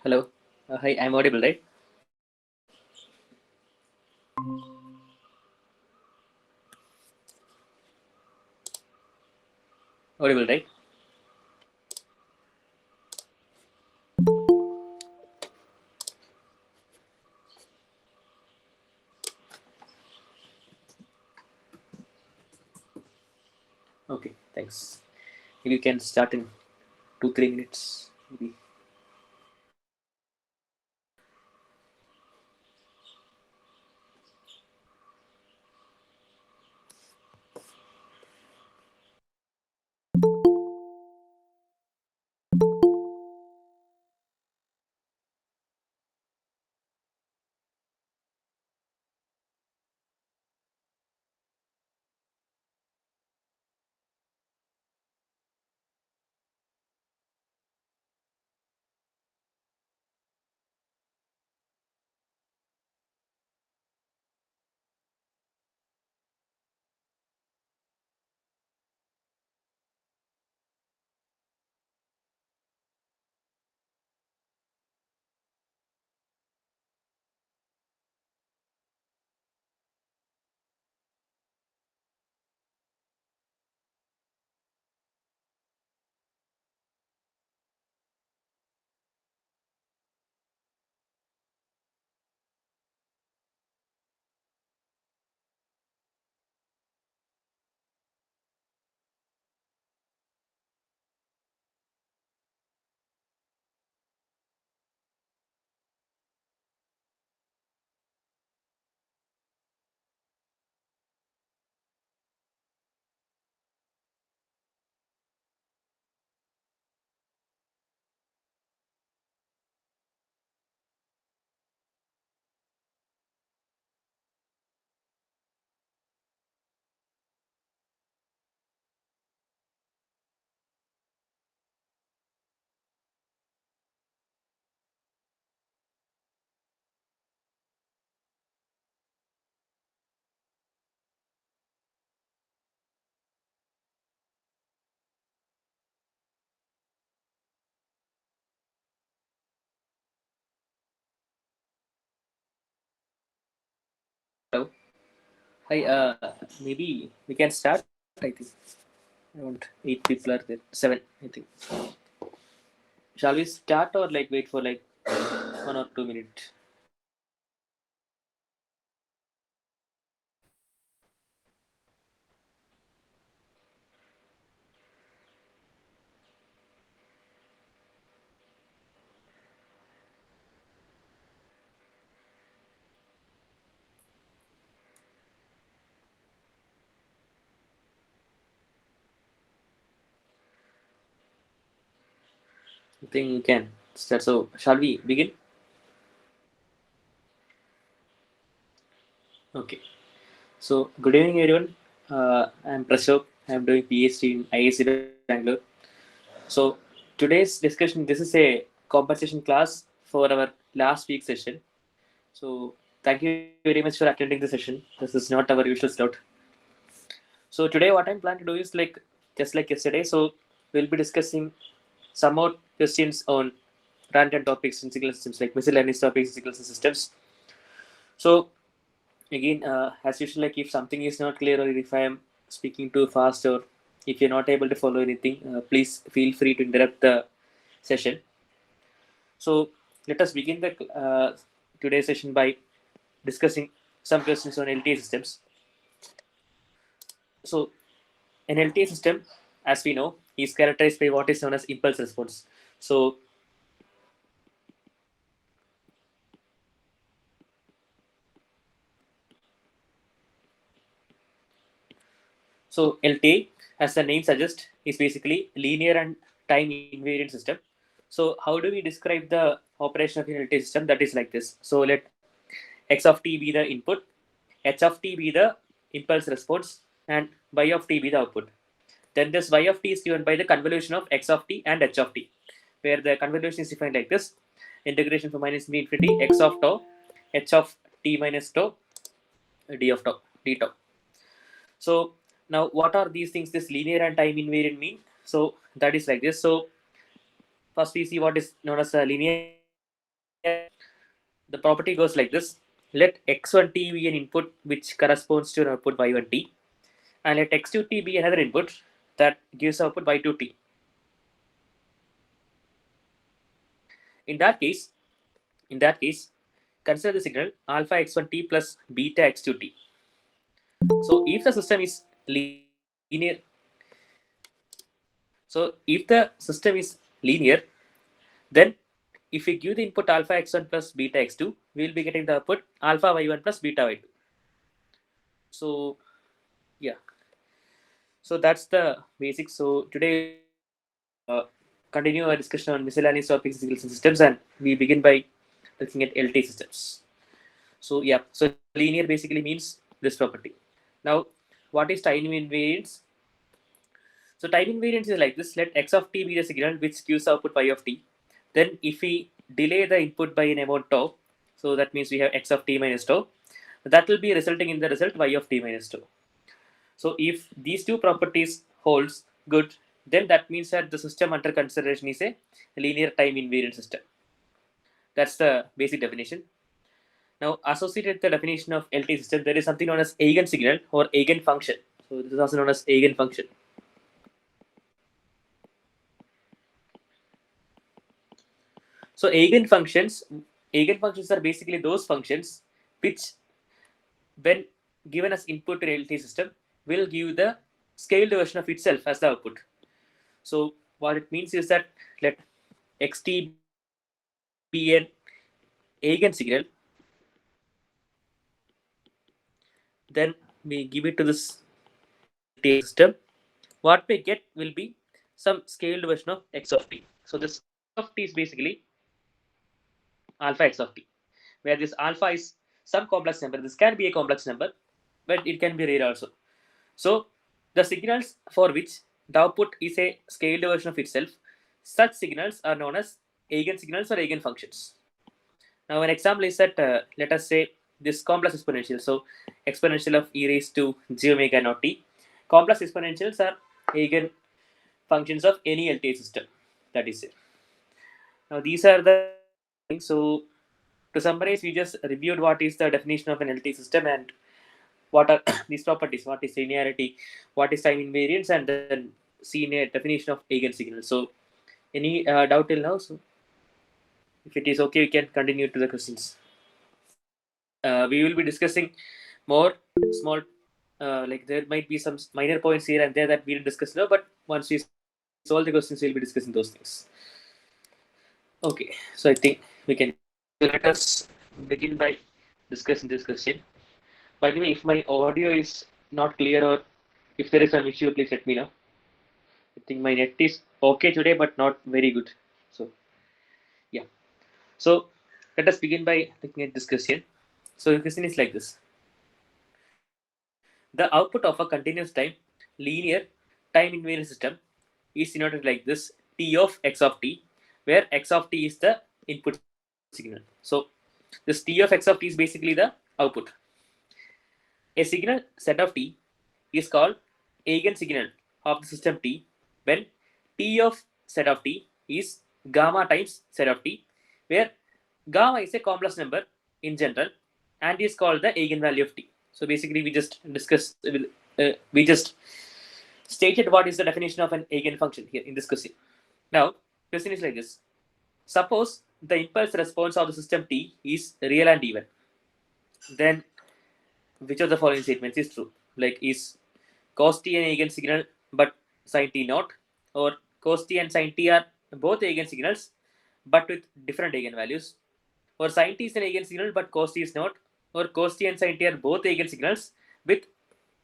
Hello. Hi, I'm audible, right? Audible, right? Okay, thanks. Maybe you can start in 2-3 minutes. Maybe. Hello. Hi, maybe we can start, I think. Around 8 people are there. 7, I think. Shall we start or like wait for like 1 or 2 minutes? I think we can start. So, shall we begin? Okay. So, good evening, everyone. I'm Prashok. I'm doing PhD in IIC Bangalore. So today's discussion, this is a compensation class for our last week session. So thank you very much for attending the session. This is not our usual slot. So today what I'm planning to do is like just like yesterday. So we'll be discussing some more questions on random topics in signal systems like miscellaneous topics in signal systems. So again, as usual, like if something is not clear or if I am speaking too fast or if you're not able to follow anything, please feel free to interrupt the session. So let us begin the today's session by discussing some questions on LTE systems. So an LTE system, as we know, is characterized by what is known as impulse response. So LTE, as the name suggests, is basically linear and time invariant system. So how do we describe the operation of an LTE system? That is like this. So let x of t be the input, h of t be the impulse response, and y of t be the output. Then this y of t is given by the convolution of x of t and h of t, where the convolution is defined like this: integration from minus b infinity x of tau, h of t minus tau, d of tau, d tau. So now what are these things this linear and time invariant mean? So that is like this. So first we see what is known as a linear the property goes like this. Let x1t be an input which corresponds to an output y1t, and let x2t be another input that gives output y2t. In that case, in that case, consider the signal alpha x1t plus beta x2t. So if the system is linear, then if we give the input alpha x1 plus beta x2, we will be getting the output alpha y1 plus beta y2. So yeah, so that's the basics. So today continue our discussion on miscellaneous topics, physical systems, and we begin by looking at LT systems. So yeah, so linear basically means this property. Now, what is time invariance? So time invariance is like this. Let x of t be the signal which gives output y of t. Then if we delay the input by an amount tau, so that means we have x of t minus tau, that will be resulting in the result y of t minus tau. So if these two properties holds good, then that means that the system under consideration is a linear time invariant system. That's the basic definition. Now, associated with the definition of LT system, there is something known as eigensignal or eigenfunction. So this is also known as eigenfunction. So eigenfunctions are basically those functions which, when given as input to an LT system, will give the scaled version of itself as the output. So what it means is that let xt be an eigensignal, then we give it to this LT system. What we get will be some scaled version of x of t. So this x of t is basically alpha x of t, where this alpha is some complex number. This can be a complex number, but it can be rare also. So the signals for which the output is a scaled version of itself, such signals are known as eigensignals or eigenfunctions. Now an example is that let us say this complex exponential. So exponential of e raised to j omega naught t. Complex exponentials are eigenfunctions of any LTI system. That is it. Now these are the things. So to summarize, we just reviewed what is the definition of an LT system and what are these properties, what is linearity, what is time invariance, and then seen a definition of eigensignal. So any doubt till now? So if it is okay, we can continue to the questions. We will be discussing more small, like there might be some minor points here and there that we'll discuss now, but once we solve the questions, we'll be discussing those things. Okay, so I think we can. So let us begin by discussing this question. By the way, if my audio is not clear or if there is an issue, please let me know. I think my net is okay today, but not very good. So yeah. So let us begin by looking at this question. So the question is like this: the output of a continuous time linear time invariant system is denoted like this: t of x of t, where x of t is the input signal. So this t of x of t is basically the output. A signal set of t is called eigensignal of the system t when t of set of t is gamma times set of t, where gamma is a complex number in general and is called the eigenvalue of t. So basically, we just discussed, we just stated what is the definition of an eigenfunction here in this question. Now, question is like this: suppose the impulse response of the system t is real and even, then which of the following statements is true? Like, is cos t an eigensignal but sin t not, or cos t and sin t are both eigensignals but with different eigenvalues, or sin t is an eigensignal but cos t is not, or cos t and sin t are both eigensignals with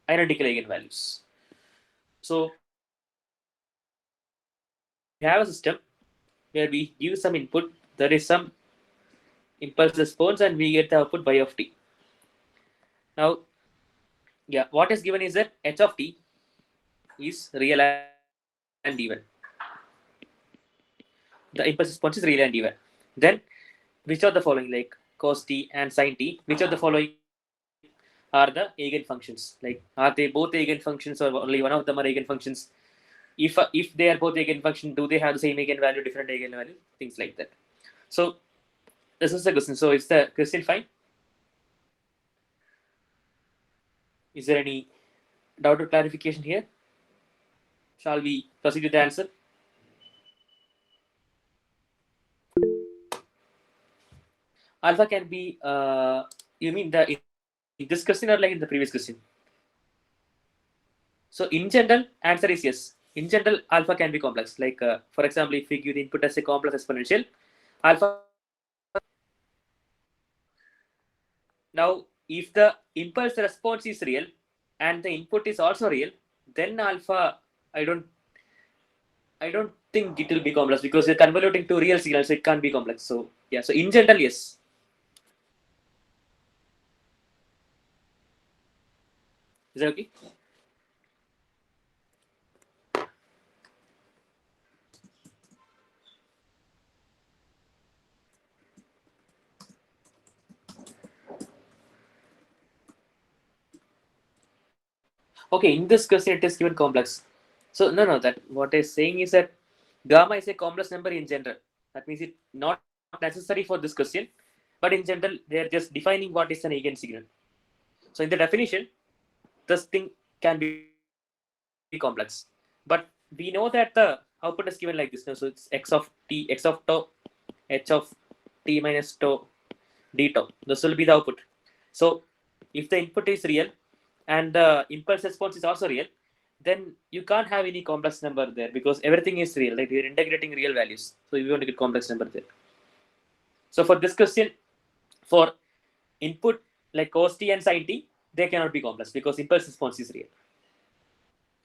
identical eigenvalues. So we have a system where we give some input, there is some impulse response, and we get the output y of t. Now, yeah, what is given is that h of t is real and even. The impulse response is real and even. Then, which of the following, like cos t and sin t, which of the following are the eigenfunctions? Like, are they both eigenfunctions or only one of them are eigenfunctions? If they are both eigenfunction, do they have the same eigenvalue, different eigenvalue, things like that? So This is the question. So is the question fine? Is there any doubt or clarification here? Shall we proceed with the answer? Alpha can be, you mean the in this question or like in the previous question? So in general, answer is yes. In general, alpha can be complex. Like for example, if we give the input as a complex exponential, alpha can be complex. Now, if the impulse response is real and the input is also real, then alpha, I don't, I don't think it will be complex because you're convoluting to real signals, so it can't be complex. So yeah, so in general, yes. Is that okay? Okay, in this question it is given complex. So no, that what I'm saying is that gamma is a complex number in general. That means it not necessary for this question, but in general they are just defining what is an eigensignal. So in the definition, this thing can be complex, but we know that the output is given like this. Now, so it's x of t, x of tau, h of t minus tau d tau. This will be the output. So if the input is real and the impulse response is also real, then you can't have any complex number there because everything is real. Like you're integrating real values. So you want to get complex number there. So for this question, for input like cos t and sin t, they cannot be complex because impulse response is real.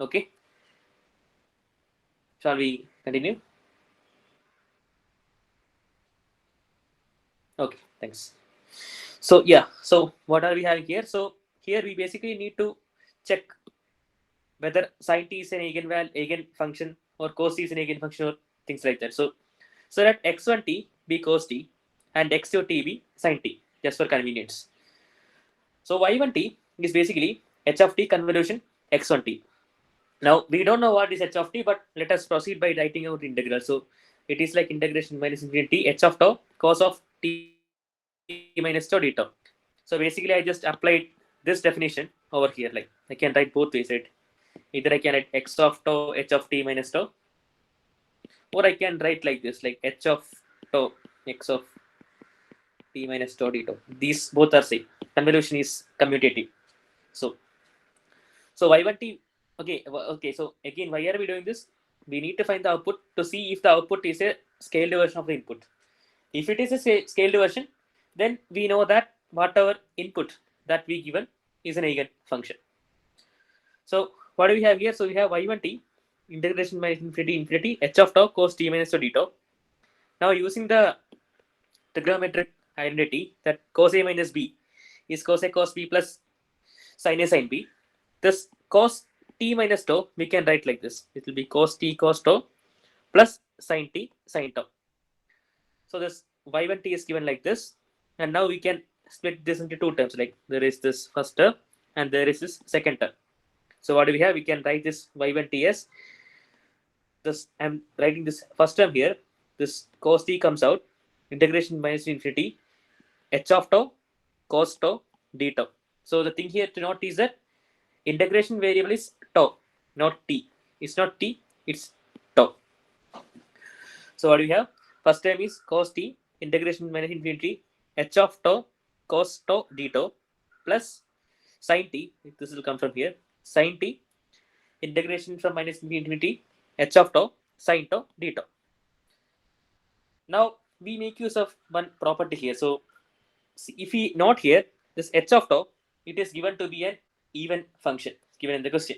Okay, shall we continue? Okay, thanks. So yeah, so what are we having here? So here we basically need to check whether sin t is an eigen function or cos t is an eigen function or things like that. So let x1 t be cos t and x2 t be sin t just for convenience. So y1 t is basically h of t convolution x1 t. Now we don't know what is h of t, but let us proceed by writing out integral. So it is like integration minus infinity h of tau cos of t minus tau d tau. So basically I just applied this definition over here. Like I can write both ways, right? Either I can write x of tau h of t minus tau, or I can write like this, like h of tau x of t minus tau d tau. These both are same. Convolution is commutative. So y1 t, okay. So again, why are we doing this? We need to find the output to see if the output is a scaled version of the input. If it is a scaled version, then we know that whatever input that we given is an eigen function. So what do we have here? So we have y1 t integration minus infinity h of tau cos t minus tau d tau. Now using the trigonometric identity that cos a minus b is cos a cos b plus sin a sin b. This cos t minus tau we can write like this. It will be cos t cos tau plus sin t sin tau. So this y1 t is given like this, and now we can split this into two terms. Like there is this first term and there is this second term. So what do we have? We can write this y1 t as this. I'm writing this first term here. This cos t comes out integration minus infinity h of tau cos tau d tau. So the thing here to note is that integration variable is tau, not t. It's not t, it's tau. So what do we have? First term is cos t integration minus infinity h of tau cos tau d tau plus sin t. This will come from here. Sin t integration from minus infinity h of tau sin tau d tau. Now we make use of one property here. So if we note here this h of tau, it is given to be an even function given in the question,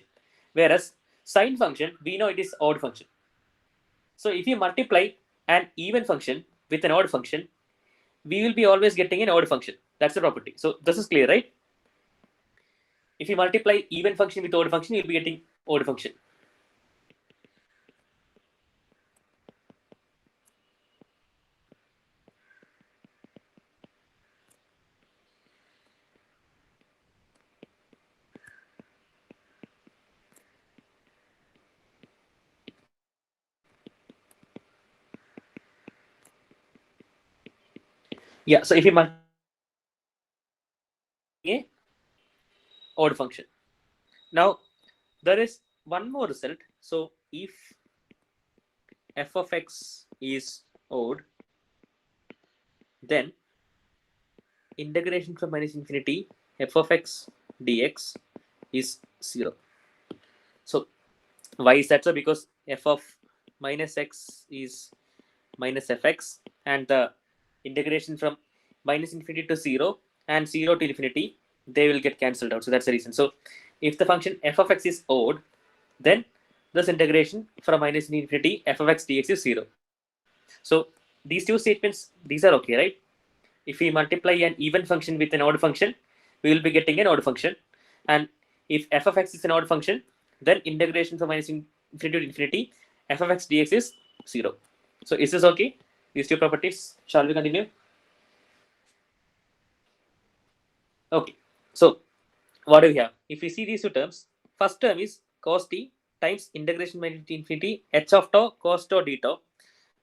whereas sine function we know it is odd function. So if you multiply an even function with an odd function, we will be always getting an odd function. That's the property. So this is clear, right? If you multiply even function with odd function, you'll be getting odd function. Yeah, so if you multiply and divide by n, we will be getting a odd function. Now there is one more result. So if f of x is odd, then integration from minus infinity f of x dx is 0. So why is that so? Because f of minus x is minus fx, and the integration from minus infinity to 0 and 0 to infinity, they will get cancelled out. So that's the reason. So if the function f of x is odd, then this integration from minus infinity f of x dx is 0. So these two statements, these are okay, right? If we multiply an even function with an odd function, we will be getting an odd function. And if f of x is an odd function, then integration from minus infinity to infinity f of x dx is 0. So is this okay? These two properties. Shall we continue? Okay. So what do we have? If we see these two terms, first term is cos t times integration by infinity h of tau cos tau d tau.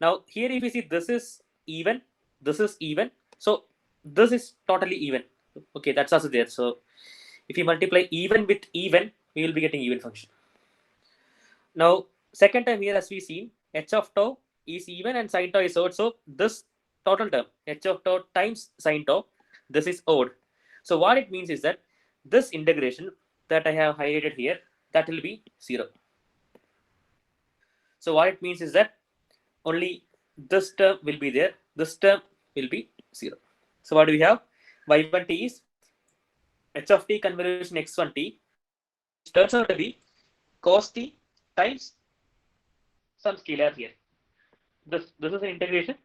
Now here if you see this is even, this is even, so this is totally even. Okay, that's also there. So if you multiply even with even, we will be getting even function. Now second term here, as we seen, h of tau is even and sin tau is odd. So this total term h of tau times sin tau, this is odd. So what it means is that this integration that I have highlighted here, that will be 0. So what it means is that only this term will be there, this term will be 0. So what do we have? Y1t is h of t convolution x1t, which turns out to be cos t times some scalar here. This is an integration.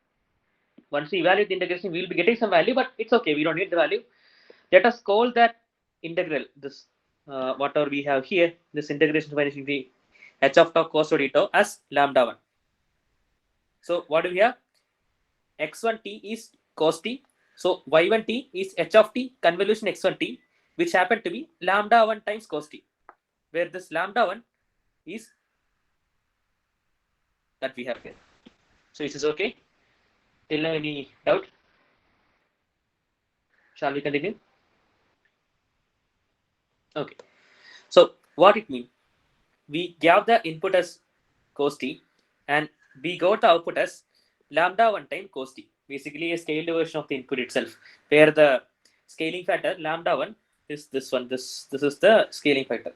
Once we evaluate the integration, we will be getting some value, but it's okay. We don't need the value. Let us call that integral, this whatever we have here, this integration to minus infinity h of tau cos tau d tau as lambda 1. So what do we have? x1t is cos t. So y1t is h of t convolution x1t, which happened to be lambda 1 times cos t, where this lambda 1 is that we have here. So is this okay? Till now, any doubt? Shall we continue? Okay. So what it means? We gave the input as cos t, and we got the output as lambda 1 time cos t. Basically, a scaled version of the input itself, where the scaling factor lambda 1 is this one. This is the scaling factor.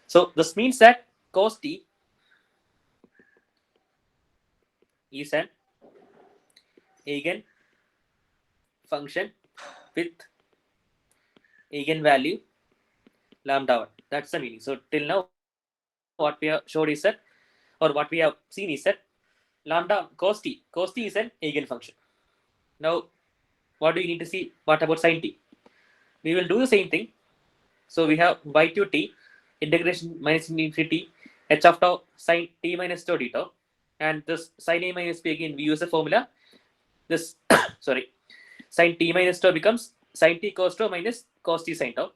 So this means that cos t is an eigen function with eigenvalue lambda 1. That's the meaning. So till now, what we have showed is that, or what we have seen is that lambda cos t is an eigenfunction. Now, what do you need to see? What about sin t? We will do the same thing. So we have y2t integration minus infinity h of tau sin t minus tau d tau, and this sin a minus b, again we use the formula. This sorry, sin t minus tau becomes sin t cos tau minus cos t sin tau,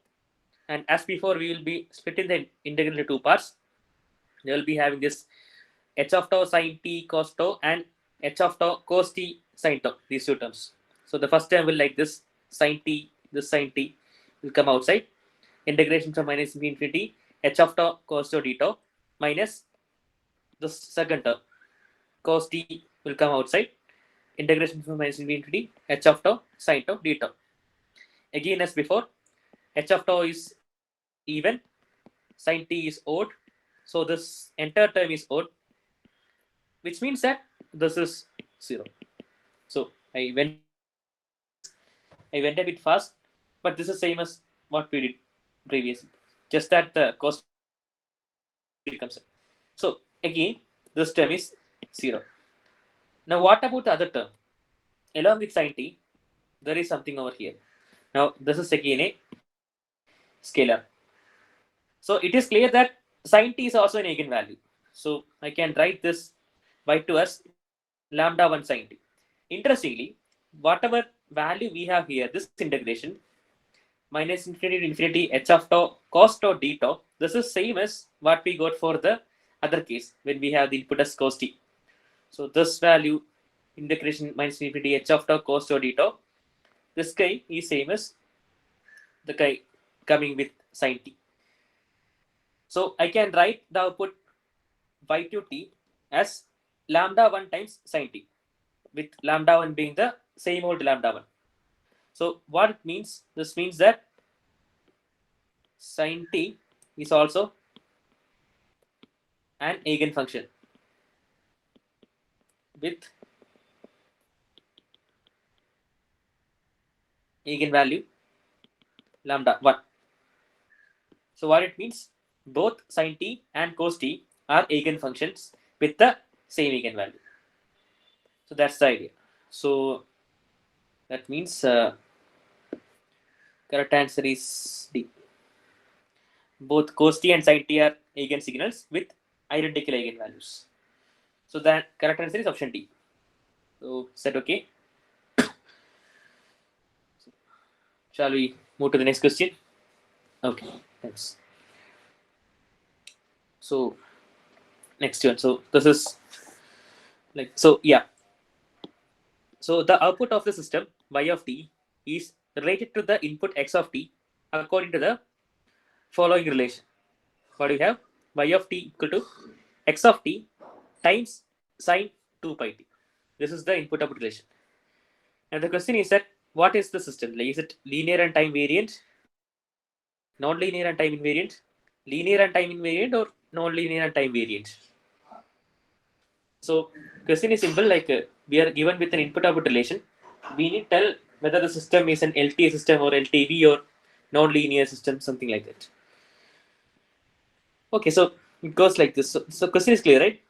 and as before we will be splitting the integral into two parts. They will be having this h of tau sin t cos tau and h of tau cos t sin tau, these two terms. So the first term will like this sin t, this sin t will come outside. Integration from minus infinity h of tau cos tau d tau minus the second term cos t will come outside. Integration from minus infinity h of tau sin tau d tau. Again as before, h of tau is even, sin t is odd. So this entire term is odd, which means that this is 0. So I went a bit fast, but this is same as what we did previously. Just that the cos t becomes 0. So again, this term is 0. Now what about the other term? Along with sin t, there is something over here. Now this is again a scalar. So it is clear that sin t is also an eigenvalue. So I can write this y2 as lambda 1 sin t. Interestingly, whatever value we have here, this integration minus infinity to infinity h of tau cos tau d tau, this is same as what we got for the other case when we have the input as cos t. So this value integration minus infinity h of tau cos tau d tau. This guy is same as the guy coming with sin t. So I can write the output y2 t as lambda 1 times sin t, with lambda 1 being the same old lambda 1. So what it means, this means that sin t is also an eigenfunction with eigenvalue lambda 1. So what it means, both sin t and cos t are eigenfunctions with the same eigenvalue. So that's the idea. So that means correct answer is D. Both cos t and sin t are eigensignals with identical eigenvalues. So that correct answer is option D. So set okay. Shall we move to the next question? Okay, thanks. So next one. So this is like, so yeah. So the output of the system y of t is related to the input x of t according to the following relation. What do we have? Y of t equal to x of t times sine 2 pi t. This is the input output relation. And the question is that what is the system? Like, is it linear and time variant, non-linear and time invariant, linear and time invariant, or non-linear and time variant? So question is simple, like we are given with an input output relation. We need to tell whether the system is an LTA system or LTV or non-linear system, something like that. Okay, so it goes like this. So question is clear, right?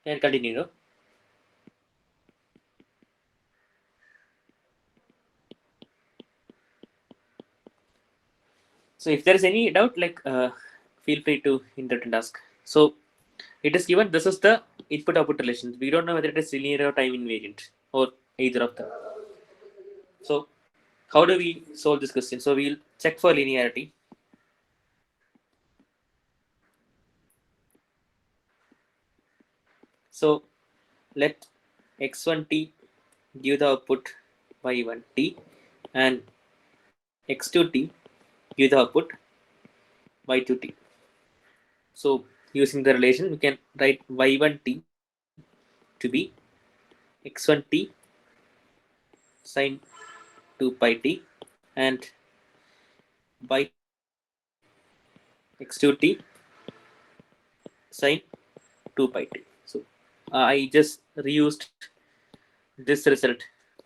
Can continue, no? So if there is any doubt, like feel free to interrupt and ask. So it is given this is the input output relation. We don't know whether it is linear or time invariant or either of them. So how do we solve this question? So we'll check for linearity. So let x1t give the output y1t and x2t give the output y2t. So using the relation, we can write y1t to be x1t sine 2 pi t and y2t x2t sine 2 pi t. So I just reused this result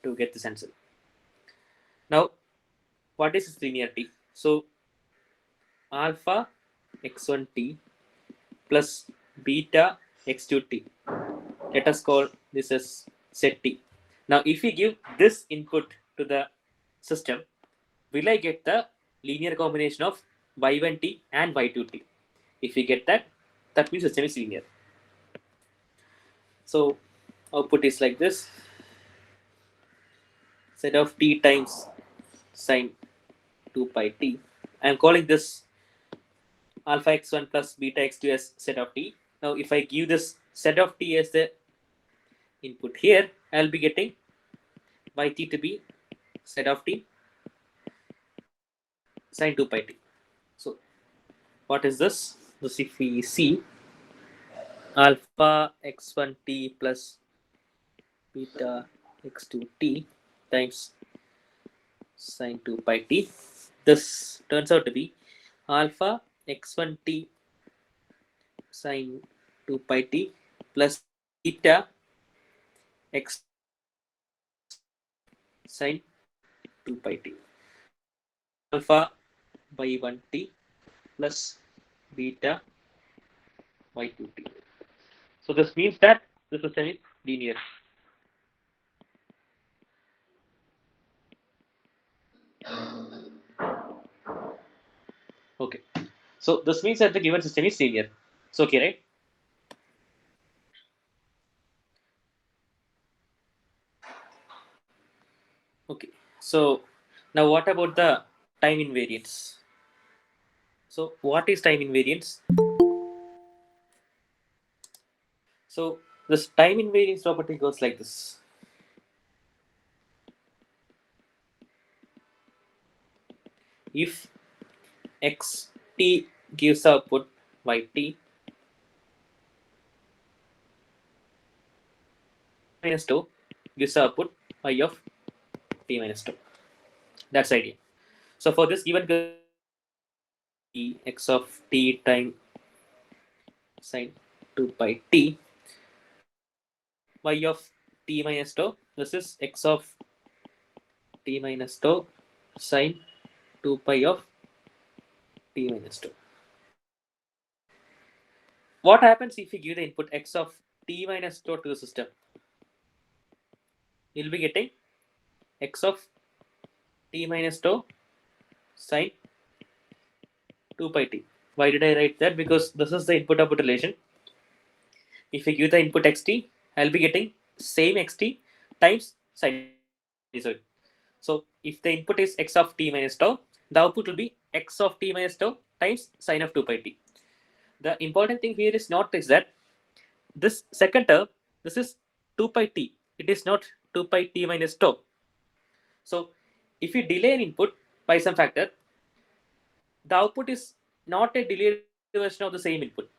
to get this answer. Now, what is linearity? So alpha x1t plus beta x2t. Let us call this as set t. Now, if we give this input to the system, will I get the linear combination of y1t and y2t? If we get that, that means system is linear. So output is like this: set of t times sine 2 pi t. I am calling this alpha x1 plus beta x2 as set of t. Now, if I give this set of t as the input here, I'll be getting yt to be set of t sine 2 pi t. So, what is this? This, if we see alpha x1 t plus beta x2 t times sine 2 pi t, this turns out to be alpha x1 t sine 2 pi t plus beta x sine 2 pi t. So alpha y1 t plus beta y2 t. So this means that the system is linear. Okay. So this means that the given system is linear. It's okay, right? Okay. So now what about the time invariance? So what is time invariance? So this time invariance property goes like this. If xt gives output yt minus 2 gives output y of t minus 2. That's the idea. So for this given x of t time sine 2 pi t y of t minus tau. This is x of t minus tau sine 2 pi of t minus tau. What happens if we give the input x of t minus tau to the system? You'll be getting x of t minus tau sine 2 pi t. Why did I write that? Because this is the input output relation. If we give the input xt, I'll be getting same xt times sinusoid. So if the input is x of t minus tau, the output will be x of t minus tau times sine of 2 pi t. The important thing here is not is that this second term, this is 2 pi t. It is not 2 pi t minus tau. So if you delay an input by some factor, the output is not a delayed version of the same input.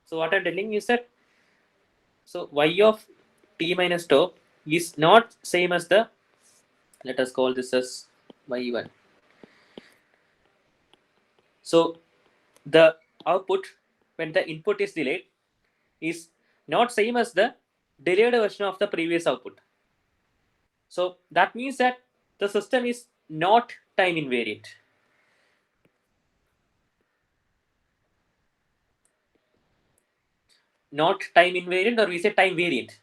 So what I'm telling is that so y of t minus tau is not same as the, let us call this as y1. So the output when the input is delayed is not same as the delayed version of the previous output. So that means that the system is not time invariant. Not time invariant, or we say time variant.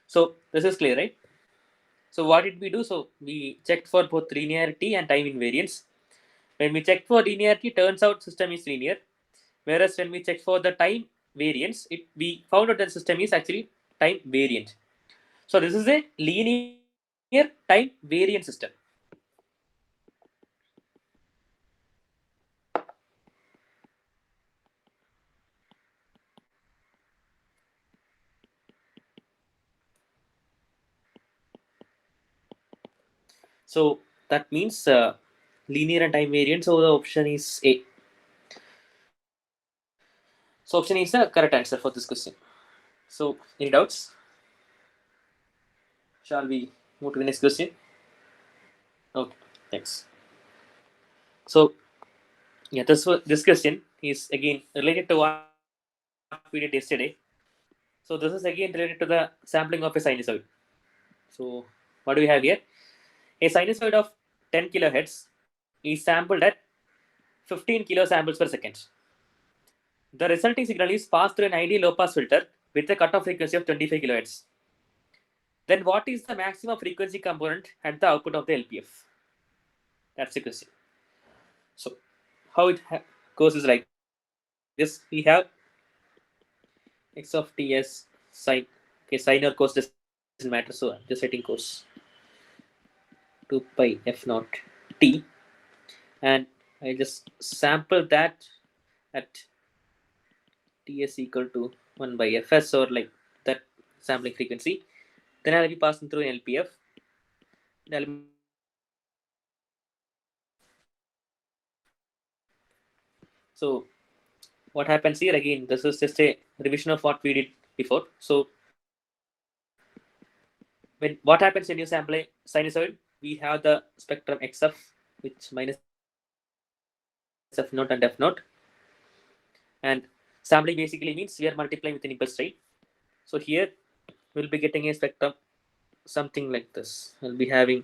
So this is clear, right? So what did we do? So we checked for both linearity and time invariance. When we checked for linearity, turns out system is linear. Whereas when we checked for the time variance, we found out that the system is actually time variant. So this is a linear time variant system. So that means linear and time variant. So the option is A. So option A is the correct answer for this question. So any doubts? Shall we move to the next question? Okay, thanks. So yeah, this question is again related to what we did yesterday. So this is again related to the sampling of a sinusoid. So what do we have here? A sinusoid of 10 kilohertz is sampled at 15 kilosamples per second. The resulting signal is passed through an ideal low pass filter with a cutoff frequency of 25 kilohertz. Then what is the maximum frequency component at the output of the LPF? That's the question. So how it goes is like this. We have x of t as sine. Okay, sine or cos doesn't matter. So I'm just writing cos 2 pi f naught t, and I just sample that at t is equal to 1 by fs, or like that sampling frequency. Then I'll be passing through an LPF. Then I'll be getting a spectrum. So what happens here again? This is just a revision of what we did before. So what happens when you sample a sinusoid? We have the spectrum xf, which minus f naught and f naught, and sampling basically means we are multiplying with an impulse, right? So here we'll be getting a spectrum something like this. We'll be having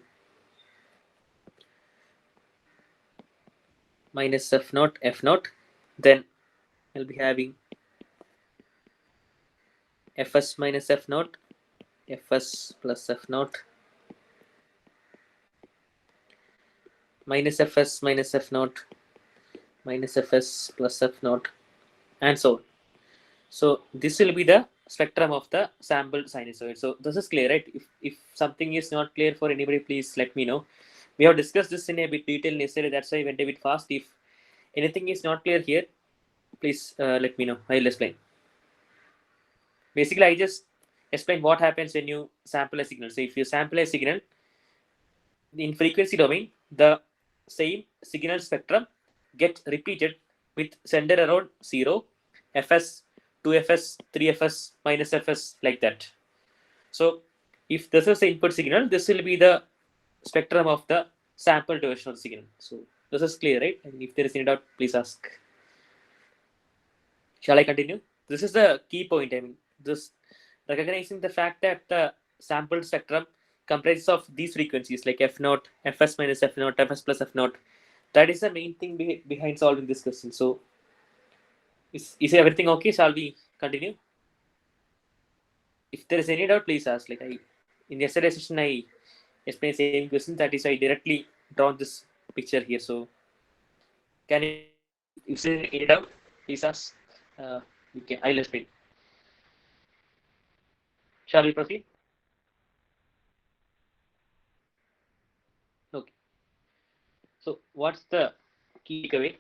minus f naught, then we'll be having fs minus f naught, fs plus f naught, minus fs minus f naught, minus fs plus f naught, and so on. So this will be the spectrum of the sampled sinusoid. So this is clear, right? If something is not clear for anybody, please let me know. We have discussed this in a bit detail yesterday. That's why I went a bit fast. If anything is not clear here, please let me know. I'll explain. Basically, I just explain what happens when you sample a signal. So if you sample a signal in frequency domain, the same signal spectrum get repeated with center around 0, fs, 2fs, 3fs, minus fs, like that. So if this is the input signal, this will be the spectrum of the sampled version of the signal. So this is clear, right? And if there is any doubt, please ask. Shall I continue? This is the key point. I mean, this recognizing the fact that the sampled spectrum comprises of these frequencies like f naught, fs minus f naught, fs plus f naught. That is the main thing behind solving this question. So is everything okay? Shall we continue? If there is any doubt, please ask. Like I in yesterday's session, I explained the same question. That is why I directly drawn this picture here. So can you, if there is any doubt, please ask. We can. I'll explain. Shall we proceed? Okay. So what's the key takeaway?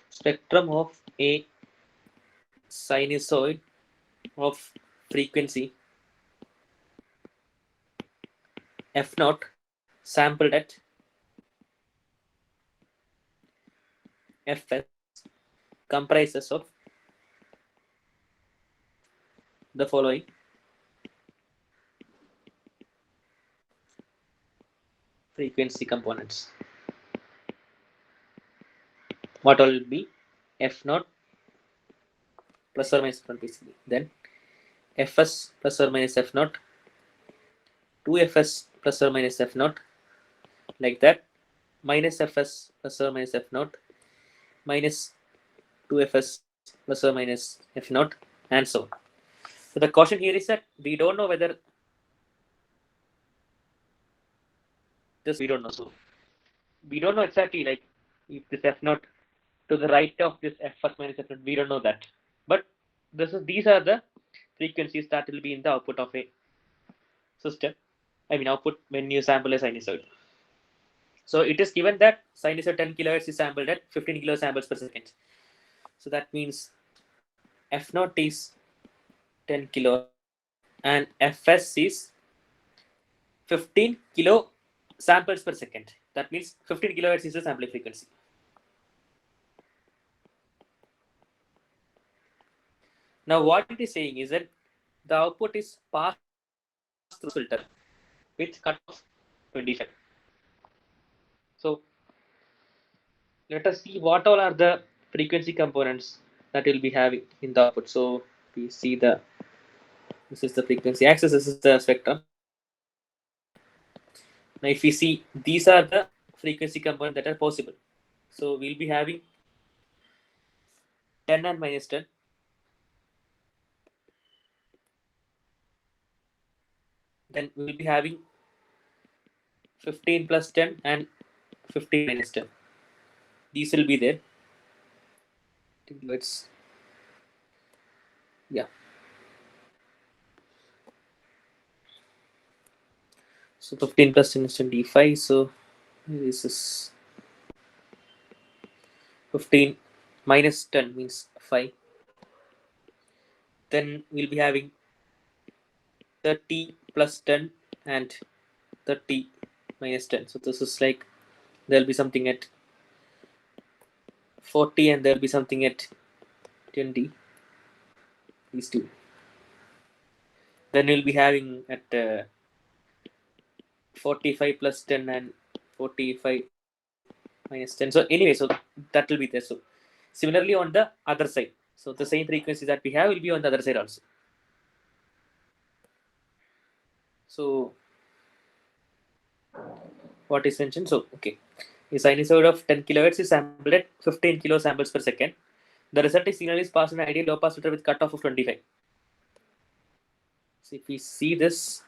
Spectrum of a sinusoid of frequency f naught sampled at fs comprises of the following frequency components. What all will be f naught plus or minus 1 basically. Then fs plus or minus f naught, 2fs plus or minus f naught, like that, minus fs plus or minus f naught, minus 2fs plus or minus f naught, and so on. So the caution here is that we don't know whether this we don't know. So we don't know exactly like if this f naught to the right of this fs minus f naught, we don't know that. But these are the frequencies that will be in the output of a system. I mean output when you sample a sinusoid. So it is given that sinusoid 10 kilohertz is sampled at 15 kilo samples per second. So that means f naught is 10 kilo and fs is 15 kilo samples per second. That means 15 kilohertz is the sampling frequency. Now what it is saying is that the output is passed through filter with cutoff 25. So let us see what all are the frequency components that will be having in the output. So we see this is the frequency axis, this is the spectrum. Now if we see these are the frequency components that are possible. So we'll be having 10 and minus 10. Then we'll be having 15 plus 10 and 15 minus 10. These will be there. Let's, yeah. So 15 plus 10 is 25. So this is 15 minus 10 means 5. Then we'll be having 30 plus 10 and 30 minus 10. So this is like there'll be something at 40 and there'll be something at 20. These two. Then we'll be having at 45 plus 10 and 45 minus 10. So anyway, so that will be there. So similarly on the other side. So the same frequency that we have will be on the other side also. So what is mentioned? So okay, a sinusoid of 10 kilohertz is sampled at 15 kilo samples per second. The resulting signal is passed in an ideal low pass filter with cutoff of 25. So if we see this,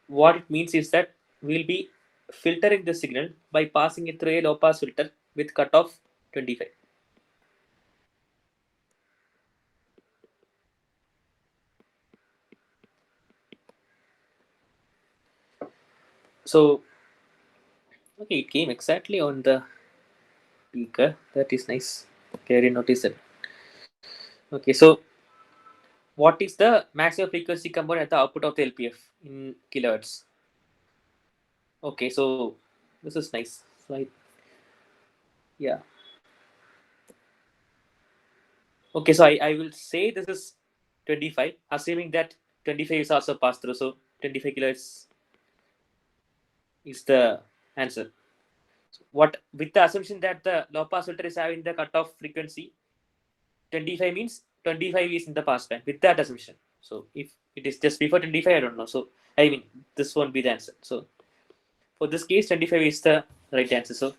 what it means is that we'll be filtering the signal by passing it through a low pass filter with cutoff 25. So okay, it came exactly on the speaker. That is nice. Okay, I didn't notice it. Okay, so what is the maximum frequency component at the output of the LPF in kilohertz? Okay, so this is nice. So yeah. Okay, so I will say this is 25, assuming that 25 is also passed through. So 25 kilohertz is the answer. What with the assumption that the low pass filter is having the cutoff frequency 25 means 25 is in the pass band with that assumption. So if it is just before 25, I don't know. So I mean this won't be the answer. So for this case, 25 is the right answer. So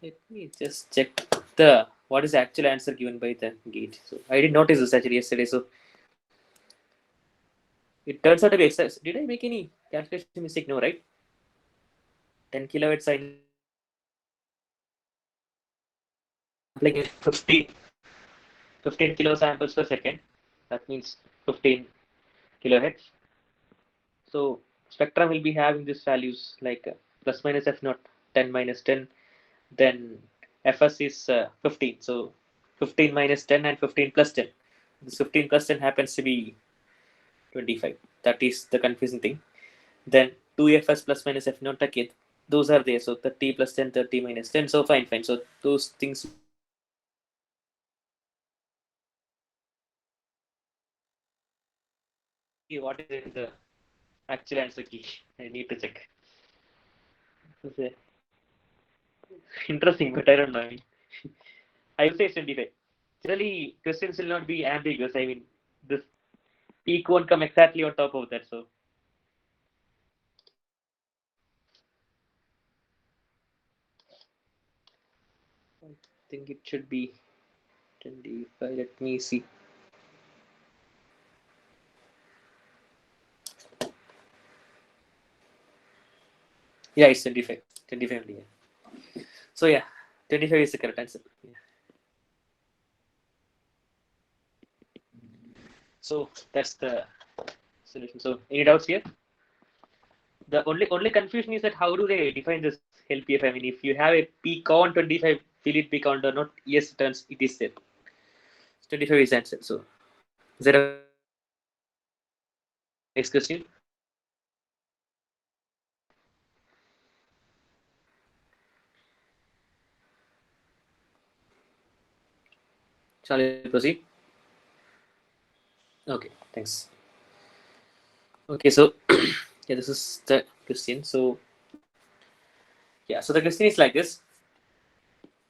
let me just check the what is the actual answer given by the gate. So I did notice this actually yesterday. So it turns out to be exact. Did I make any calculation mistake? No, right? 10 kilohertz sampling is 15 kilosamples per second. That means 15 kilohertz. So spectrum will be having these values like plus minus f naught 10 minus 10. Then fs is 15. So 15 minus 10 and 15 plus 10. This 15 plus 10 happens to be 25. That is the confusing thing. Then 2fs plus minus f naught again. Those are there. So 30 plus 10, 30 minus 10. So fine, fine. So those things. What is it, the actual answer key? I need to check. This is interesting, but I don't know. I will say it's 25. Generally, questions will not be ambiguous. I mean, this peak won't come exactly on top of that. So I think it should be 25. Let me see. Yeah, it's 25. 25 only. Yeah. So yeah, 25 is the correct answer. Yeah. So that's the solution. So any doubts here? The only confusion is that how do they define this LPF? I mean, if you have a peak on 25, will it be counted or not? Yes, it turns it is there. 25 is the answer. So is that okay? Next question. Shall I proceed? Okay, thanks. Okay, so yeah, this is the question. So yeah, so the question is like this: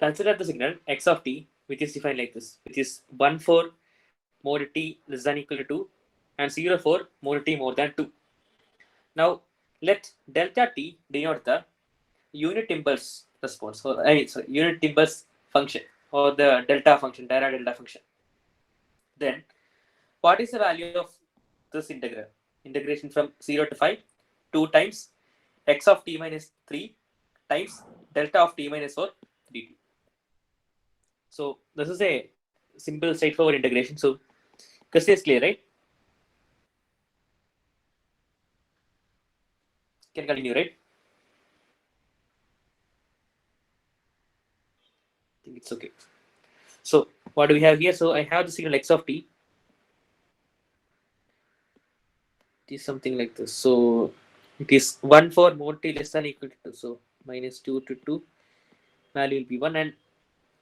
consider the signal x of t, which is defined like this, which is 1 for mod t less than equal to 2, and 0 for mod t more than 2. Now let delta t denote the unit impulse response, or I mean, sorry, unit impulse function, or the delta function, Dirac delta function. Then what is the value of this integral? Integration from 0 to 5, 2 times x of t minus 3 times delta of t minus 4 dt. So this is a simple, straightforward integration. So question is clear, right? Can continue, right? I think it's okay. So what do we have here? So I have the signal x of t. It is something like this. So it is 1 for mod t less than equal to 2. So minus 2 to 2. Value will be 1 and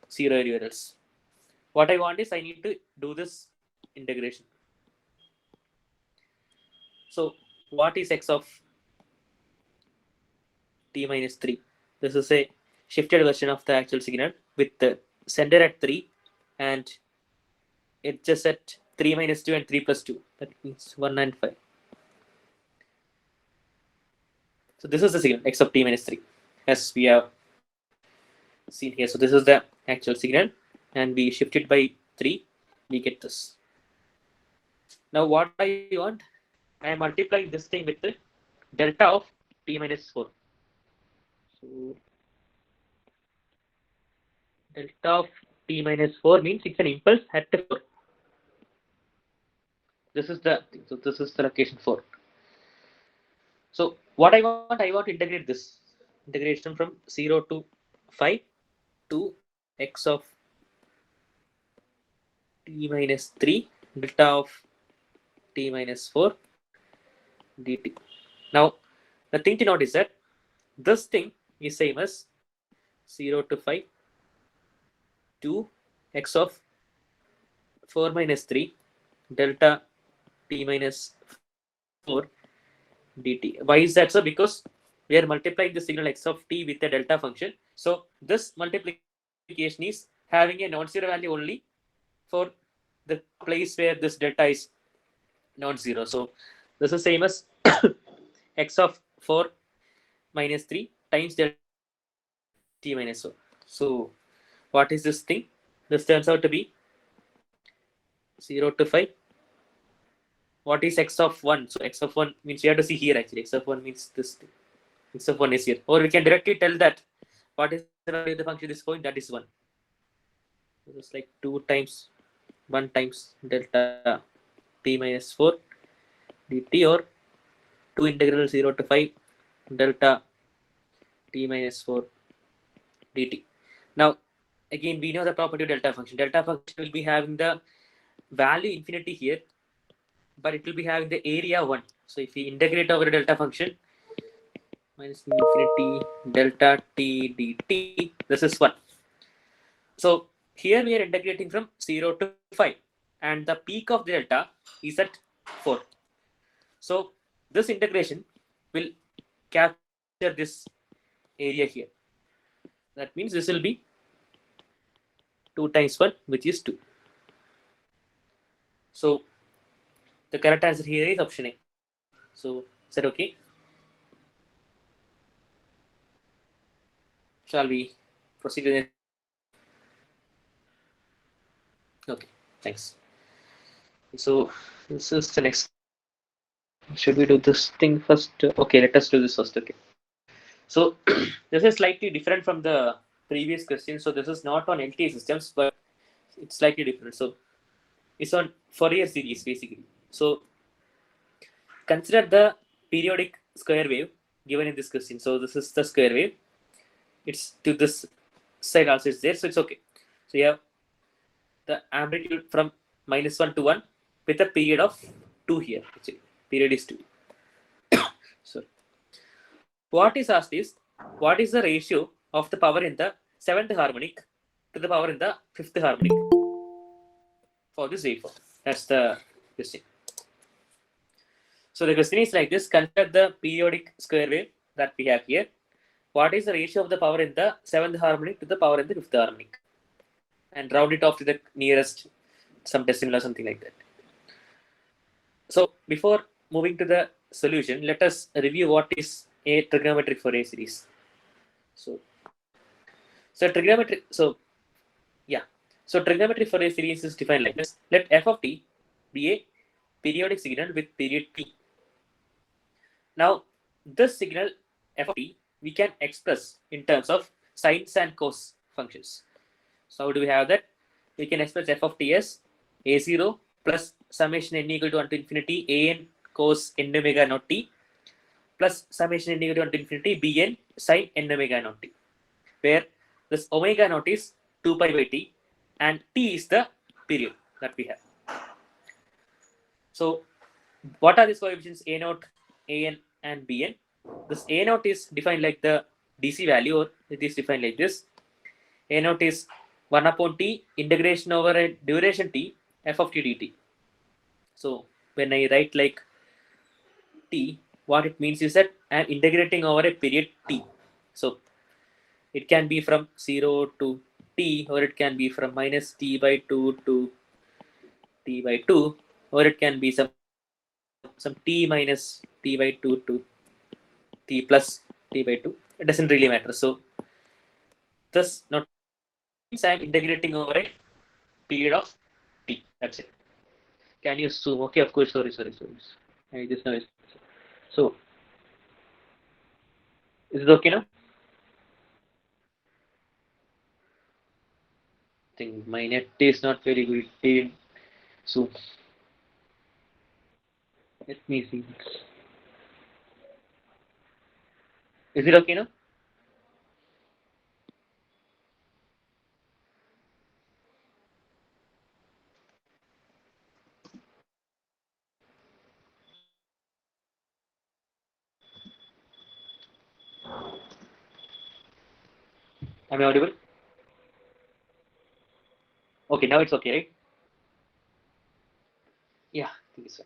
0 anywhere else. What I want is I need to do this integration. So what is x of t minus 3? This is a shifted version of the actual signal with the center at 3 and it just at 3 minus 2 and 3 plus 2. That means 1 and 5. So this is the signal x of t minus 3 as we have seen here. So this is the actual signal and we shift it by 3. We get this. Now what I want, I am multiplying this thing with the delta of t minus 4. So delta of t minus 4 means it's an impulse at 4. This is the so this is the location 4. So what I want to integrate this integration from 0 to 5 to x of t minus 3 delta of t minus 4 dt. Now the thing to note is that this thing is same as 0 to 5 to x of 4 minus 3 delta t minus 4 dt. Why is that so? Because we are multiplying the signal x of t with a delta function. So this multiplication is having a non-zero value only for the place where this delta is non-zero. So this is same as x of 4 minus 3 times delta t minus 4. So what is this thing? This turns out to be 0 to 5. What is x of 1? So x of 1 means you have to see here actually. X of 1 means this thing. X of 1 is here. Or we can directly tell that what is the value of the function at this point? That is 1. So it's like 2 times 1 times delta t minus 4 dt, or 2 integral 0 to 5 delta t minus 4 dt. Now again we know the property of delta function. Delta function will be having the value infinity here, but it will be having the area 1. So if we integrate over a delta function minus infinity delta t dt, this is 1. So here we are integrating from 0 to 5, and the peak of the delta is at 4. So this integration will capture this area here. That means this will be 2 times 1, which is 2. So the correct answer here is option A. So is that okay? Shall we proceed with it? Okay, thanks. So this is the next. Should we do this thing first? Okay, let us do this first. Okay. So this is slightly different from the previous question. So this is not on LTE systems, but it's slightly different. So it's on Fourier series basically. So consider the periodic square wave given in this question. So this is the square wave. It's to this side also is there, so it's okay. So you have the amplitude from -1 to 1 with a period of 2 here. Actually, period is 2. So what is asked is, what is the ratio of the power in the 7th harmonic to the power in the 5th harmonic for this waveform? That's the question. So the question is like this: consider the periodic square wave that we have here. What is the ratio of the power in the 7th harmonic to the power in the 5th harmonic? And round it off to the nearest some decimal or something like that. So before moving to the solution, let us review what is a trigonometric Fourier series. So trigonometric. So yeah. So trigonometric Fourier series is defined like this. Let f of t be a periodic signal with period t. Now this signal f of t we can express in terms of sines and cos functions. So how do we have that? We can express f of t as a0 plus summation n equal to 1 to infinity an cos n omega naught t plus summation n equal to 1 to infinity bn sin n omega naught t, where this omega naught is 2 pi by t and t is the period that we have. So what are these coefficients a naught, an and bn? This a naught is defined like the DC value, or it is defined like this. A naught is 1 upon t integration over a duration t f of t dt. So when I write like t, what it means is that I am integrating over a period t. So it can be from 0 to t, or it can be from minus t by 2 to t by 2, or it can be some t minus t by 2 to t plus t by 2. It doesn't really matter. So this not means I am integrating over a period of t. That's it. Can you zoom? Okay, of course. Sorry. I just know. So, is it okay now? I think my net is not very good. So, let me see. Is it okay now? Am I audible? Okay, now it's okay, right? Yeah, I think so.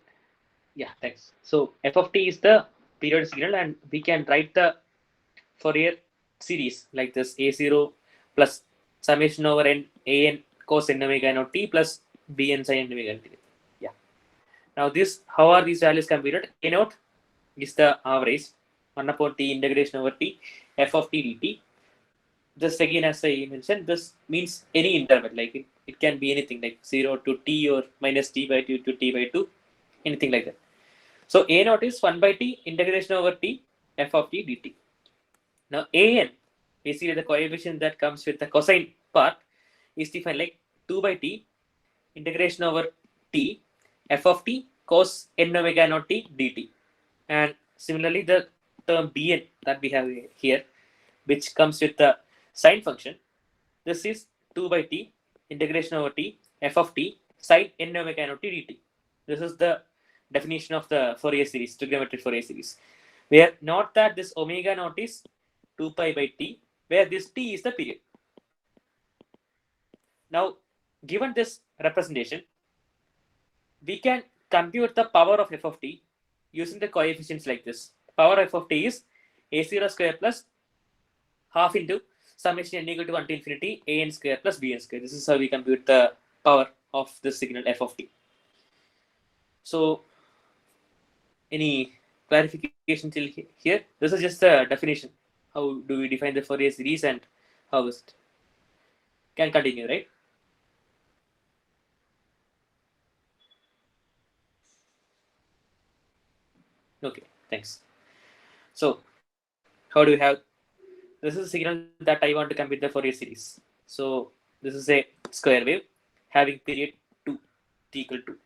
Yeah, thanks. So f of t is the period signal, and we can write the Fourier series like this: a0 plus summation over n an cos n omega naught t plus bn sin n omega t. Yeah. Now this, how are these values computed? A naught is the average 1 upon t integration over t f of t dt. Just again, as I mentioned, this means any interval, like it can be anything like 0 to t or minus t by 2 to t by 2, anything like that. So a naught is 1 by t integration over t f of t dt. Now an, basically the coefficient that comes with the cosine part, is defined like 2 by t integration over t f of t cos n omega naught t dt. And similarly, the term bn that we have here, which comes with the sine function, this is 2 by t integration over t f of t sine n omega naught t dt. This is the definition of the Fourier series, trigonometric Fourier series, where not that this omega naught is 2 pi by t, where this t is the period. Now, given this representation, we can compute the power of f of t using the coefficients like this. Power f of t is a0 square plus half into summation n equal to 1 to infinity an square plus bn square. This is how we compute the power of the signal f of t. So, any clarification till here? This is just a definition. How do we define the Fourier series and how is it? Can continue, right? Okay, thanks. So, how do we have? This is a signal that I want to compute the Fourier series. So, this is a square wave having period 2 t equal to.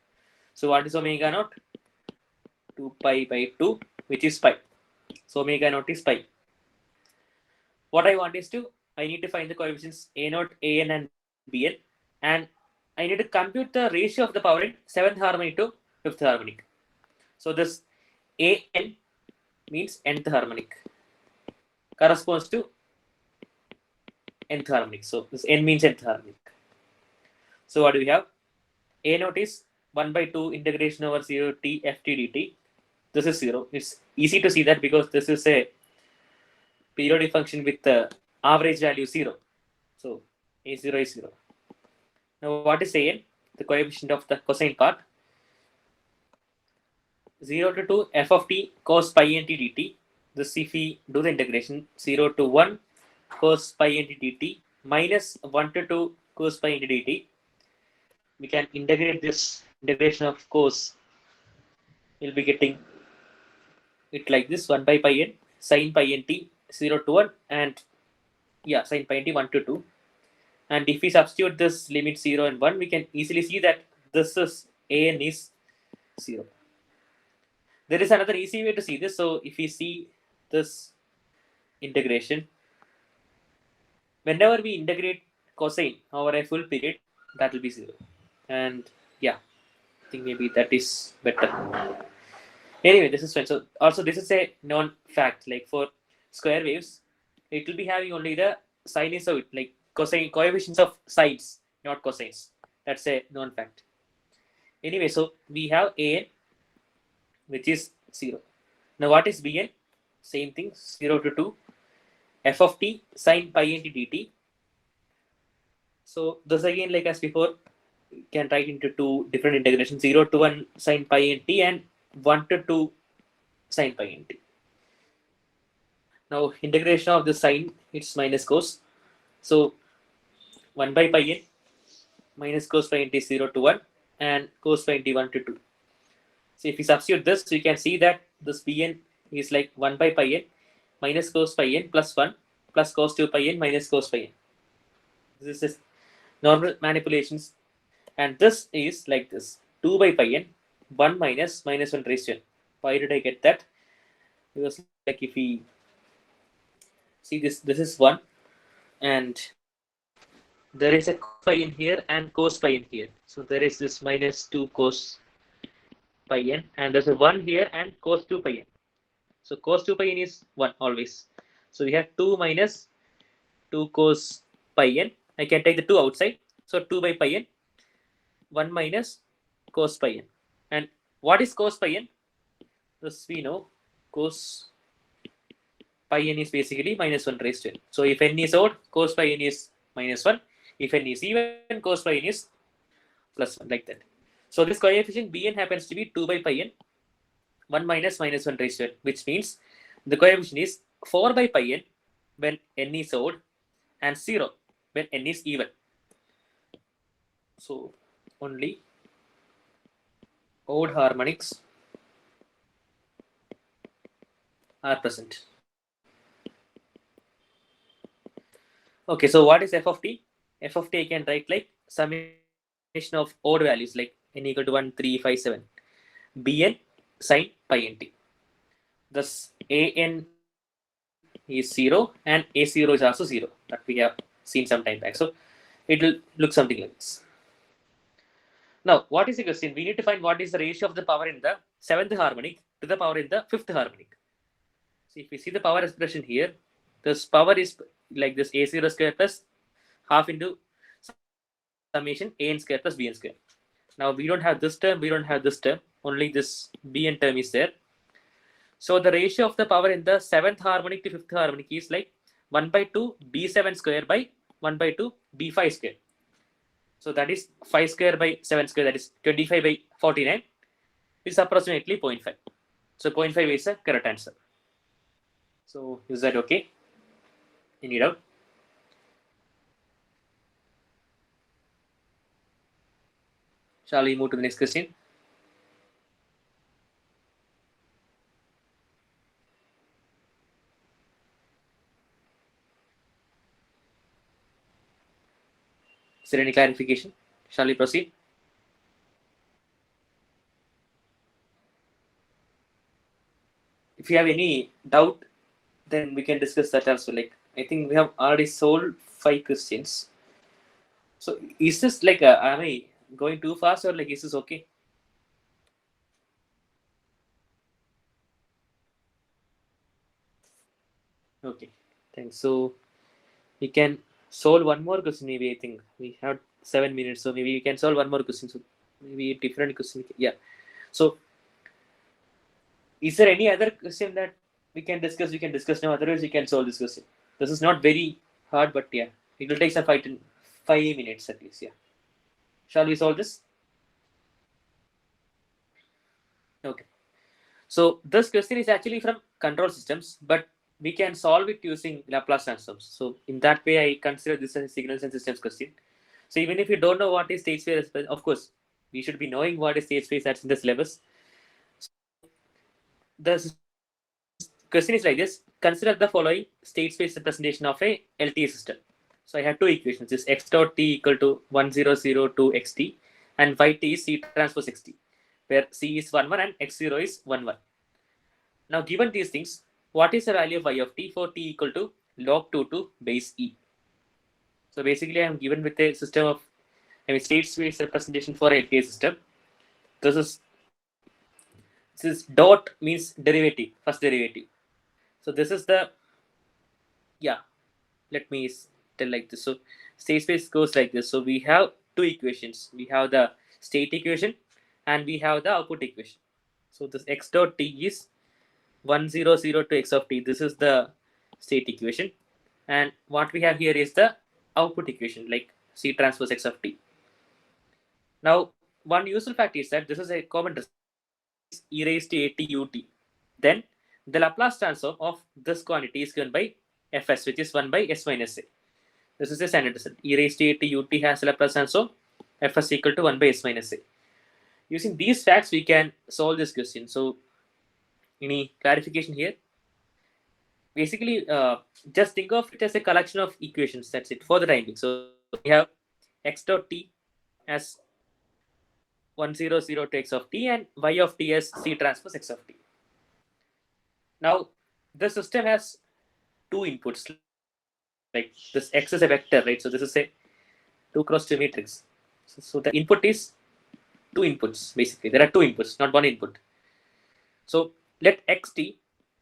So, what is omega naught? 2 pi by 2, which is pi. So, omega naught is pi. What I want is I need to find the coefficients a naught, an, and bn, and I need to compute the ratio of the power in 7th harmonic to 5th harmonic. So, this an means nth harmonic, corresponds to nth harmonic. So, this n means nth harmonic. So, what do we have? A naught is 1 by 2 integration over 0 t f t dt. This is 0. It's easy to see that because this is a periodic function with the average value 0. So, a0 is 0. Now, what is an? The coefficient of the cosine part. 0 to 2 f of t cos pi n t dt. This, if we do the integration, 0 to 1 cos pi n t dt minus 1 to 2 cos pi n t dt. We can integrate this integration of cos. We'll be getting it like this: 1 by pi n sin pi n t 0 to 1, and yeah, sin pi n t 1 to 2. And if we substitute this limit 0 and 1, we can easily see that this is an is 0. There is another easy way to see this. So if we see this integration, whenever we integrate cosine over a full period, that will be 0. And yeah, I think maybe that is better. Anyway, this is fine. So also this is a known fact. Like for square waves, it will be having only the sinusoid, like cosine coefficients of sides, not cosines. That's a known fact. Anyway, so we have an, which is 0. Now what is bn? Same thing, 0 to 2 f of t sin pi n t dt. So this again, like as before, can write into two different integrations: 0 to 1 sin pi n t and 1 to 2 sin pi n t. Now integration of the sine, it's minus cos. So 1 by pi n minus cos pi n t is 0 to 1, and cos pi nt 1 to 2. So if we substitute this, you can see that this Bn is like 1 by pi n minus cos pi n plus 1 plus cos 2 pi n minus cos pi n. This is normal manipulations. And this is like this 2 by pi n 1 minus minus 1 raised to n. Why did I get that? Because like if we see this is 1 and there is a cos pi in here and cos pi in here. So there is this minus 2 cos pi n and there's a 1 here and cos 2 pi n. So cos 2 pi n is 1 always. So we have 2 minus 2 cos pi n. I can take the 2 outside. So 2 by pi n 1 minus cos pi n. And what is cos pi n? This we know cos pi n is basically minus 1 raised to n. So if n is odd, cos pi n is minus 1. If n is even, cos pi n is plus 1, like that. So this coefficient Bn happens to be 2 by pi n 1 minus minus 1 raised to n, which means the coefficient is 4 by pi n when n is odd and 0 when n is even. So only odd harmonics are present. Okay, so what is f of t? F of t I can write like summation of odd values like n equal to 1, 3, 5, 7. Bn sin pi nt. Thus an is 0 and a0 is also 0 that we have seen some time back. So it will look something like this. Now, what is the question? We need to find what is the ratio of the power in the 7th harmonic to the power in the 5th harmonic. So if we see the power expression here, this power is like this a0 square plus half into summation an square plus bn square. Now we don't have this term, we don't have this term, only this bn term is there. So the ratio of the power in the 7th harmonic to 5th harmonic is like 1 by 2 b7 square by 1 by 2 b5 square. So that is 5 square by 7 square, that is 25 by 49, which is approximately 0.5. So 0.5 is the correct answer. So is that okay? Any doubt? Shall we move to the next question? Is there any clarification? Shall we proceed? If you have any doubt, then we can discuss that also. Like, I think we have already solved 5 questions. So is this like, am I going too fast or like, is this okay? Okay, thanks. So we can solve one more question. Maybe I think we have 7 minutes, so maybe we can solve one more question. So maybe a different question. Yeah. So is there any other question that we can discuss? We can discuss now. Otherwise, we can solve this question. This is not very hard, but yeah, it will take some 5 minutes at least. Yeah. Shall we solve this? Okay. So this question is actually from control systems, but we can solve it using Laplace transforms. So in that way, I consider this as a signals and systems question. So even if you don't know what is state space, of course, we should be knowing what is state space that's in the syllabus. So the question is like this: consider the following state space representation of a LTE system. So I have two equations: is x dot t equal to 1002 xt, and y t is c transpose xt, where c is 1 1 and x0 is 1 1. Now, given these things, what is the value of y of t for t equal to log 2 to base e? So basically, I am given with a system of, state space representation for a LTE system. This is dot means derivative, first derivative. So this is the, yeah, let me tell like this. So state space goes like this. So we have two equations. We have the state equation and we have the output equation. So this x dot t is 1002 x of t. This is the state equation. And what we have here is the output equation, like c transpose x of t. Now, one useful fact is that this is a common result e raised to at ut. Then the Laplace transform of this quantity is given by fs, which is 1 by s minus a. This is a standard result. E raised to at ut has a Laplace transform, fs equal to 1 by s minus a. Using these facts, we can solve this question. So, any clarification here? Basically, just think of it as a collection of equations. That's it for the time being. So, we have x dot t as 100 to x of t and y of t as c transpose x of t. Now, the system has two inputs, like this x is a vector, right? So, this is a 2 cross 2 matrix. So the input is two inputs basically. There are two inputs, not one input. So let xt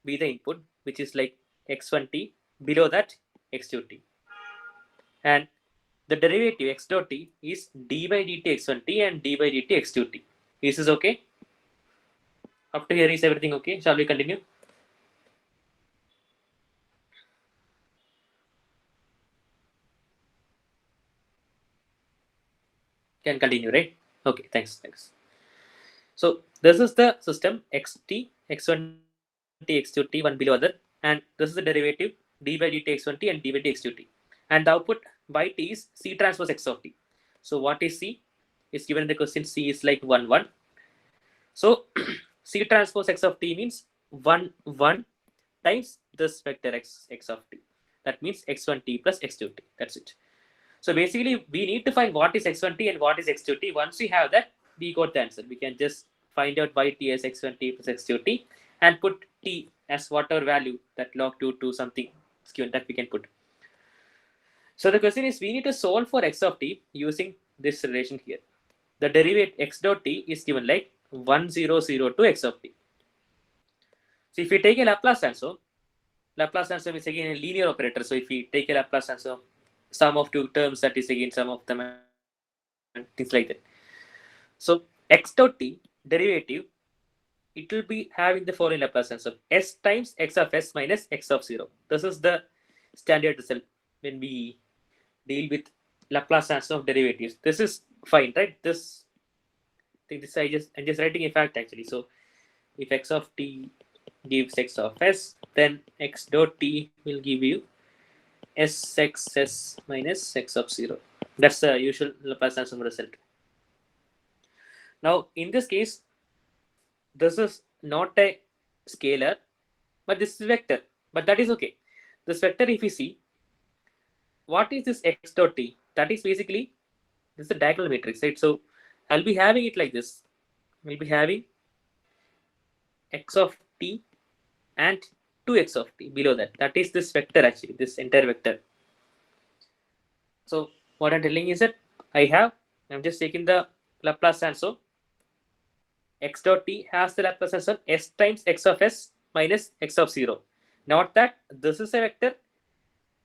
be the input, which is like x1t, below that x2t. And the derivative x dot t is d by dt x1t and d by dt x2t. Is this okay? Up to here is everything okay? Shall we continue? Can continue, right? Okay, thanks. So this is the system xt, x1t, x2t, one below other, and this is the derivative d by dt x1t and d by dt x2t. And the output yt is c transpose x of t. So what is c? Is given in the question. C is like 1 1. So c transpose x of t means 1 1 times this vector x of t. That means x1t plus x2t. That's it. So basically, we need to find what is x1t and what is x2t. Once we have that, we got the answer. We can just find out yt as x1t plus x2t and put t as whatever value that log 2 to something given that we can put. So the question is, we need to solve for x of t using this relation here. The derivative x dot t is given like 100 to x of t. So if we take a Laplace transform is again a linear operator. So if we take a Laplace transform, sum of two terms, that is again sum of them and things like that. So x dot t derivative, it will be having the following Laplace transform: s times x of s minus x of 0. This is the standard result when we deal with Laplace transform derivatives. This is fine, right? I'm just writing a fact actually. So if x of t gives x of s, then x dot t will give you sxs minus x of 0. That's the usual Laplace transform result. Now, in this case, this is not a scalar, but this is vector. But that is okay. This vector, if you see, what is this x dot t? That is basically, this is a diagonal matrix, right? So I'll be having it like this. We'll be having x of t and 2x of t below that. That is this vector actually, this entire vector. So what I'm telling is that I'm just taking the Laplace transform. X dot t has the Laplace transform s times x of s minus x of 0. Not that this is a vector,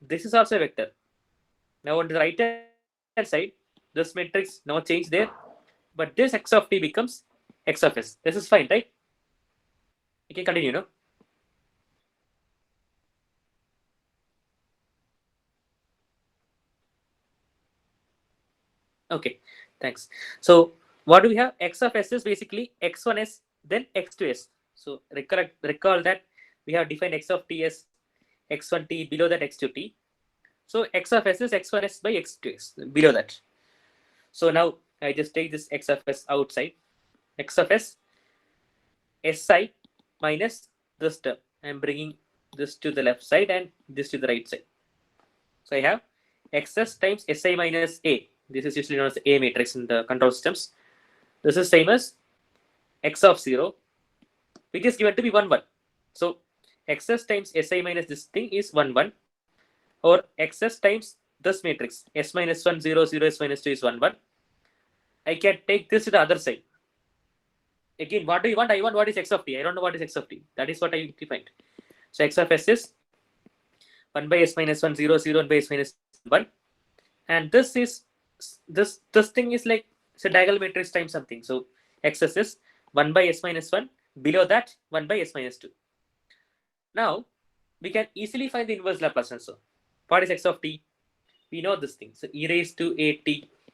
this is also a vector. Now on the right hand side, this matrix no change there, but this x of t becomes x of s. This is fine, right? You can continue, no? Okay, thanks. So what do we have? X of s is basically x1s, then x2s. So recall that we have defined x of t as x1t, below that x2t. So x of s is x1s by x2s, below that. So now I just take this x of s outside. X of s, si minus this term. I'm bringing this to the left side and this to the right side. So I have xs times si minus a. This is usually known as a matrix in the control systems. This is same as x of 0, which is given to be 1 1. So xs times si minus this thing is 1 1, or xs times this matrix s minus 1 0 0 s minus 2 is 1 1. I can take this to the other side. Again, what do you want? I want what is x of t. I don't know what is x of t. That is what I defined. So x of s is 1 by s minus 1 0 0 1 by s minus 1 1. And this thing is like it's a diagonal matrix times something. So xs is 1 by s minus 1, below that 1 by s minus 2. Now we can easily find the inverse Laplace transform. What is x of t? We know this thing. So e raised to at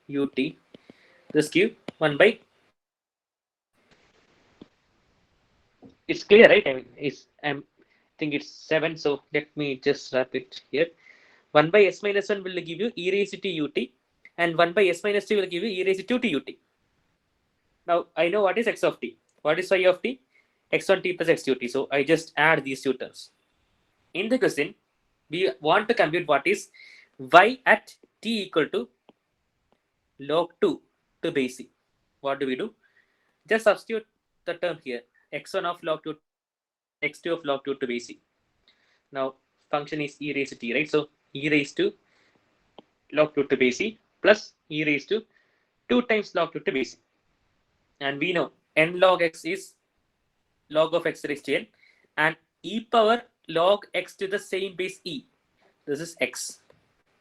ut, this cube 1 by, it's clear, right? I mean, I think it's 7. So let me just wrap it here. 1 by s minus 1 will give you e raised to ut, and 1 by s minus 2 will give you e raised to ut. Now I know what is x of t. What is y of t? X1t plus x2t. So I just add these two terms. In the question, we want to compute what is y at t equal to log 2 to base c. What do we do? Just substitute the term here. X1 of log 2 to base c, x2 of log 2 to base c. Now function is e raised to t, right? So e raised to log 2 to base c plus e raised to 2 times log 2 to base c. And we know n log x is log of x raised to n, and e power log x to the same base e. This is x.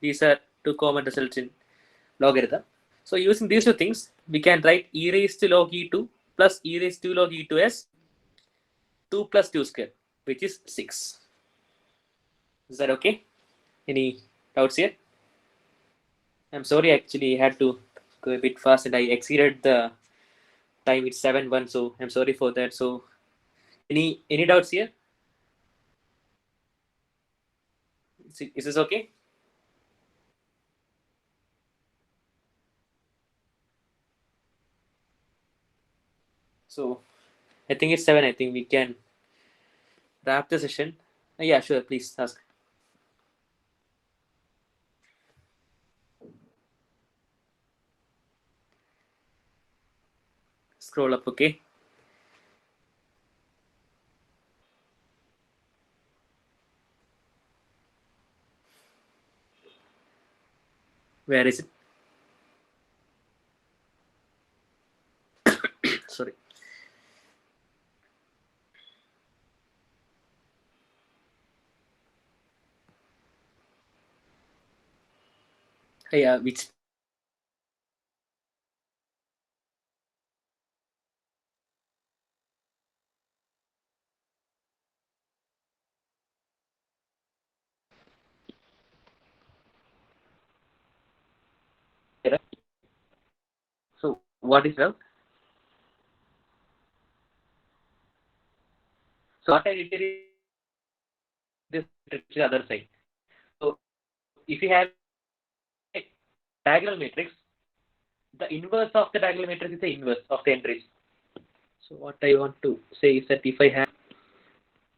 These are two common results in logarithm. So using these two things, we can write e raised to log e2 plus e raised to log e2 as 2 plus 2 square, which is 6. Is that okay? Any doubts here? I'm sorry, actually, I had to go a bit fast and I exceeded the time. It's 7:1, so I'm sorry for that. So, any doubts here? Is this okay? So, I think it's 7. I think we can wrap the session. Yeah, sure. Please ask. Scroll up, okay? Where is it? Sorry. Yeah, which so what is love? So what I did here is this to the other side. So if you have a diagonal matrix, the inverse of the diagonal matrix is the inverse of the entries. So what I want to say is that if I have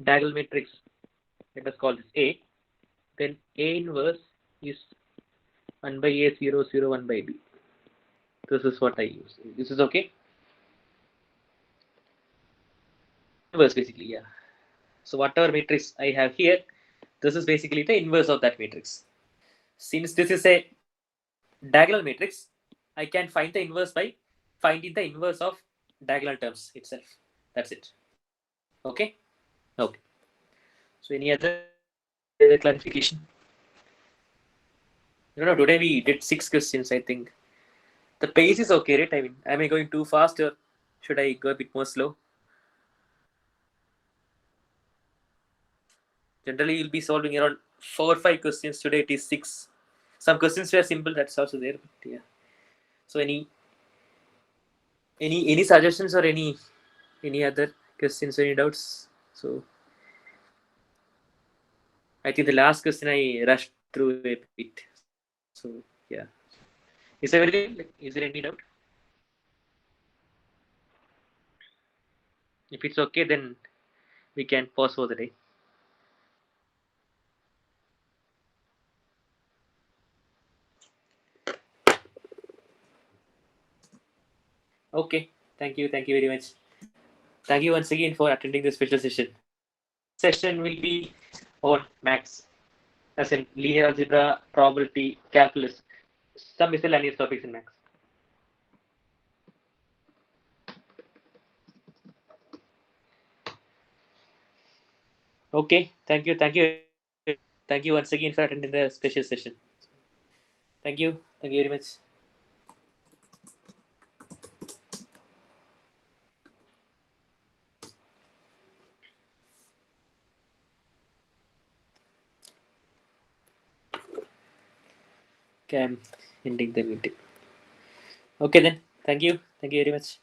diagonal matrix, let us call this A, then A inverse is 1 by A 0 0 1 by B. This is what I use. This is okay? Inverse basically, yeah. So whatever matrix I have here, this is basically the inverse of that matrix. Since this is a diagonal matrix, I can find the inverse by finding the inverse of diagonal terms itself. That's it. Okay? Okay. So any other clarification? No, today we did 6 questions, I think. The pace is okay, right? I mean, am I going too fast or should I go a bit more slow? Generally, you'll be solving around 4 or 5 questions. Today it is 6. Some questions were simple, that's also there. But yeah. So any suggestions or any other questions, any doubts? So I think the last question I rushed through a bit. So yeah. Is there anything? Like, is there any doubt? If it's okay, then we can pause for the day. Okay. Thank you very much. Thank you once again for attending this special session. Session will be on max, as in linear algebra, probability, calculus, some miscellaneous topics in max. Okay. Thank you once again for attending the special session. Thank you very much. Okay, I'm ending the meeting. Okay then. Thank you very much.